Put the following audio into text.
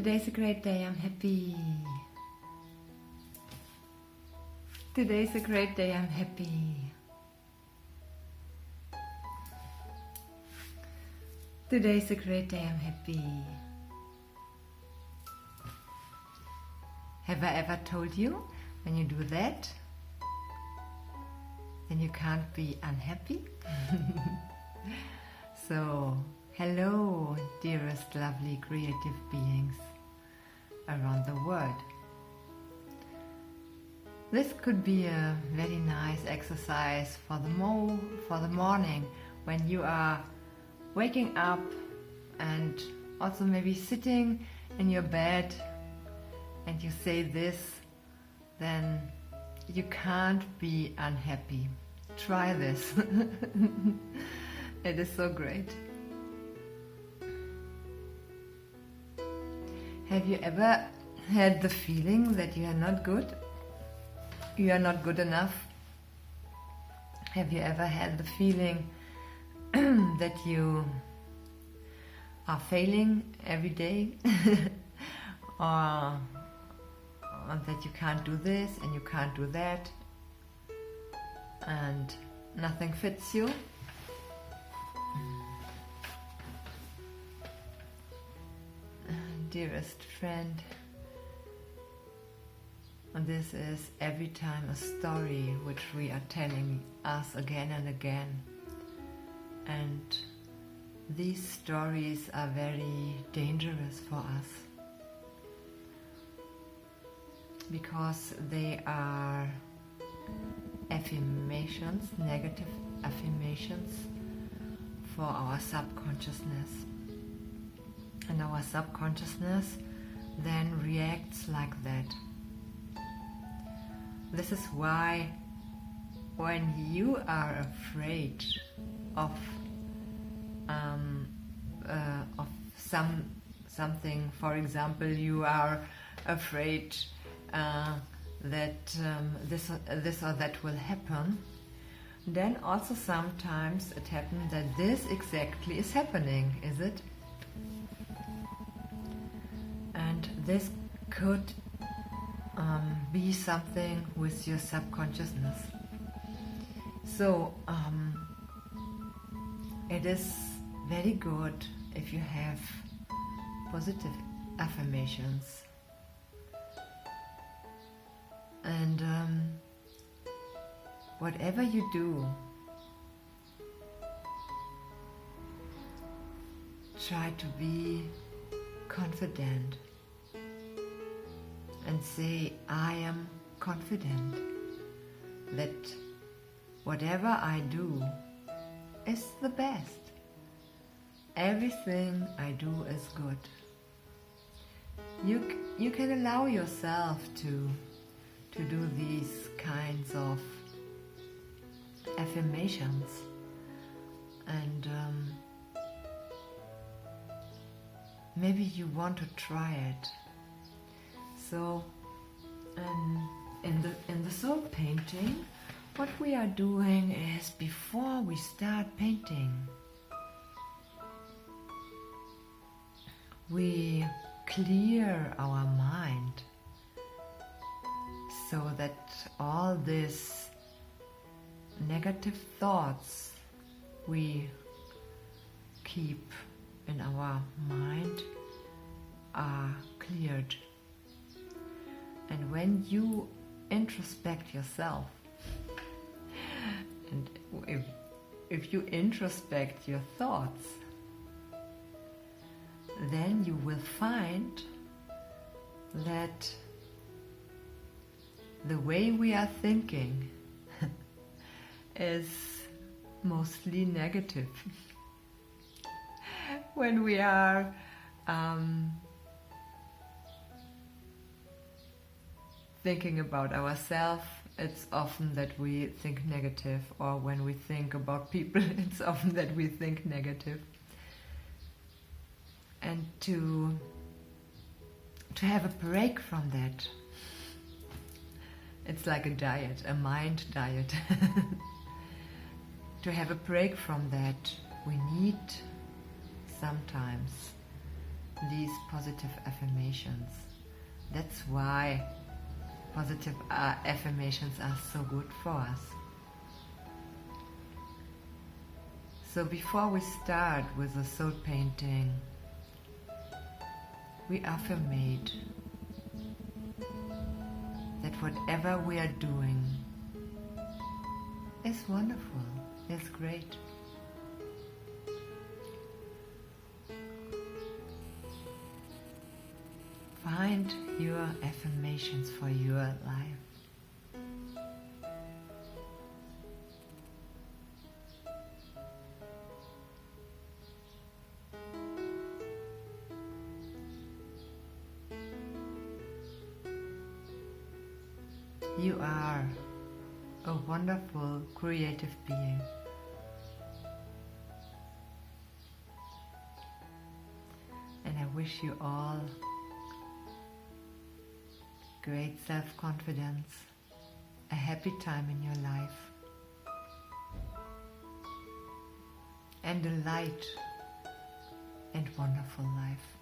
Today's a great day, I'm happy. Today's a great day, I'm happy. Today's a great day, I'm happy. Have I ever told you, when you do that, then you can't be unhappy? So, hello, dearest lovely creative beings around the world. This could be a very nice exercise for the morning when you are waking up and also maybe sitting in your bed and you say this, then you can't be unhappy. Try this. It is so great. Have you ever had the feeling that you are not good? You are not good enough? Have you ever had the feeling that you are failing every day? or that you can't do this and you can't do that and nothing fits you? Dearest friend, this is every time a story which we are telling us again and again, and these stories are very dangerous for us because they are affirmations, negative affirmations for our subconsciousness. And our subconsciousness then reacts like that. This is why when you are afraid of something, for example, you are afraid that this or that will happen, then also sometimes it happens that this exactly is happening, is it? And this could be something with your subconsciousness. So it is very good if you have positive affirmations. And whatever you do, try to be confident and say, I am confident that whatever I do is the best. Everything I do is good. You can allow yourself to do these kinds of affirmations, and maybe you want to try it. So in the soul painting, what we are doing is, before we start painting, we clear our mind so that all these negative thoughts we keep in our mind are cleared. And when you introspect yourself, and if you introspect your thoughts, then you will find that the way we are thinking is mostly negative. When we are thinking about ourselves, it's often that we think negative, or when we think about people, it's often that we think negative. And to have a break from that, it's like a diet, a mind diet. To have a break from that, we need sometimes these positive affirmations. That's why positive affirmations are so good for us. So before we start with the soul painting, we affirmate that whatever we are doing is wonderful, is great. Find your affirmations for your life. You are a wonderful, creative being. And I wish you all great self-confidence, a happy time in your life, and a light and wonderful life.